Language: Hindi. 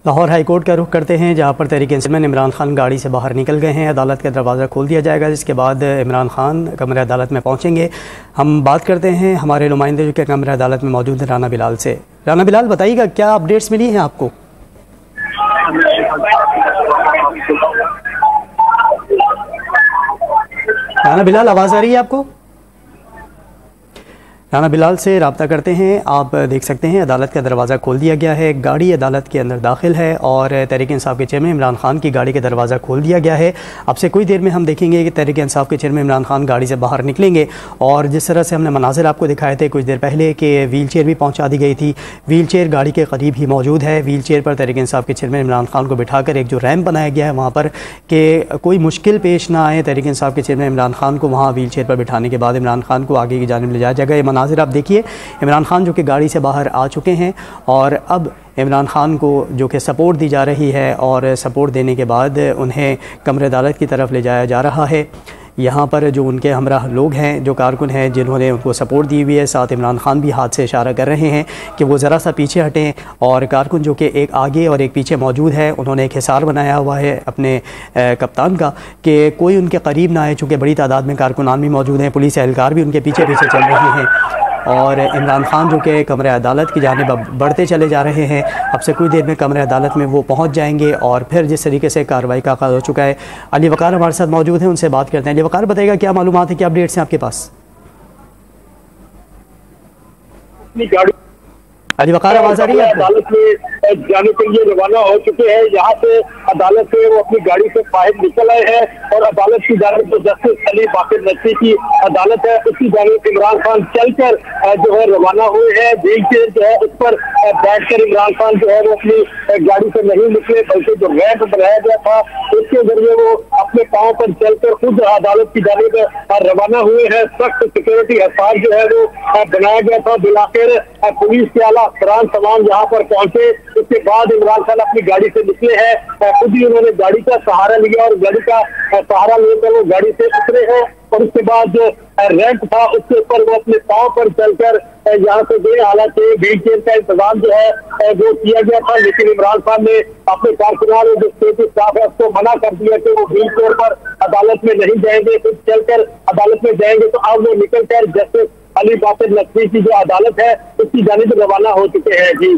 लाहौर हाई कोर्ट का रुख करते हैं, जहां पर तहरीक इंसाफ में इमरान खान गाड़ी से बाहर निकल गए हैं। अदालत का दरवाज़ा खोल दिया जाएगा, जिसके बाद इमरान खान कमरे अदालत में पहुंचेंगे। हम बात करते हैं हमारे नुमाइंदे जो कि कमरे अदालत में मौजूद है, राना बिलाल से। राना बिलाल, बताइएगा क्या अपडेट्स मिली हैं आपको? राना बिलाल, आवाज़ आ रही है आपको? राना बिलाल से रब्ता करते हैं। आप देख सकते हैं अदालत का दरवाज़ा खोल दिया गया है, गाड़ी अदालत के अंदर दाखिल है और तहरीक इंसाफ के चेयरमैन इमरान खान की गाड़ी का दरवाज़ा खोल दिया गया है। अब से कुछ देर में हम देखेंगे कि तहरीक इंसाफ के चेयरमैन इमरान खान गाड़ी से बाहर निकलेंगे और जिस तरह से हमने मनाजिर आपको दिखाए थे कुछ देर पहले कि व्हील चेयर भी पहुँचा दी गई थी। व्हील चेयर गाड़ी के करीब ही मौजूद है। व्हील चेयर पर तहरीक इंसाफ के चेयरमैन इमरान खान को बिठाकर एक जो रैम्प बनाया गया है वहाँ पर कि कोई मुश्किल पेश ना आए, तहरीक इंसाफ के चेयरमैन इमरान खान को वहाँ व्हील चेयर पर बिठाने के बाद इमरान खान को आगे की जानिब ले जाया जाएगा। ये मनाजिर आप देखिए, इमरान खान जो कि गाड़ी से बाहर आ चुके हैं और अब इमरान खान को जो कि सपोर्ट दी जा रही है और सपोर्ट देने के बाद उन्हें कमरे अदालत की तरफ ले जाया जा रहा है। यहाँ पर जो उनके हमरा लोग हैं, जो कारकुन हैं जिन्होंने उनको सपोर्ट दी हुई है, साथ इमरान खान भी हाथ से इशारा कर रहे हैं कि वो ज़रा सा पीछे हटें। और कारकुन जो कि एक आगे और एक पीछे मौजूद है, उन्होंने एक हिसार बनाया हुआ है अपने कप्तान का कि कोई उनके करीब ना आए, चूँकि बड़ी तादाद में कारकुनान भी मौजूद हैं, पुलिस एहलकार भी उनके पीछे पीछे चल रहे हैं। और इमरान खान जो कि कमरे अदालत की जानिब बढ़ते चले जा रहे हैं। अब से कुछ देर में कमरे अदालत में वो पहुंच जाएंगे और फिर जिस तरीके से कार्रवाई का आगाज़ हो चुका है, अली वकार हमारे साथ मौजूद हैं, उनसे बात करते हैं। अली वकार, बताइएगा क्या मालूमात है, क्या अपडेट्स हैं आपके पास? अली वकार, आवाज़ आ रही है? अदालत में जाने के लिए रवाना हो चुके हैं। यहाँ से अदालत से वो अपनी गाड़ी से बाहर निकल आए हैं और अदालत की जानिब जो जस्टिस अली बाकर नकवी की अदालत है उसकी जानिब इमरान खान चलकर जो है रवाना हुए हैं। व्हील चेयर जो है उस पर बैठकर इमरान खान जो है वो अपनी गाड़ी से नहीं निकले, बल्कि जो रैंप बनाया गया था उसके जरिए वो अपने पाँव पर चलकर खुद अदालत की जानिब रवाना हुए हैं। सख्त सिक्योरिटी हसार जो है वो बनाया गया था। बिलाखिर पुलिस के आला अफसरान तमाम यहाँ पर पहुंचे। उसके बाद इमरान खान अपनी गाड़ी से निकले हैं। खुद ही उन्होंने गाड़ी का सहारा लिया और गाड़ी का सहारा लेकर वो गाड़ी से उतरे हैं और उसके बाद जो रैंप था उसके ऊपर वो अपने पाँव पर चलकर यहाँ से गए। हालांकि व्हील चेयर का इंतजाम जो है वो किया गया था, लेकिन इमरान खान ने अपने कारकुनान जो स्टेट स्टाफ है उसको मना कर दिया कि वो व्हील चेयर पर अदालत में नहीं जाएंगे, खुद चलकर अदालत में जाएंगे। तो अब वो निकल कर जस्टिस अली बाकर नकवी की जो अदालत है उसकी जानिब रवाना हो चुके हैं। जी।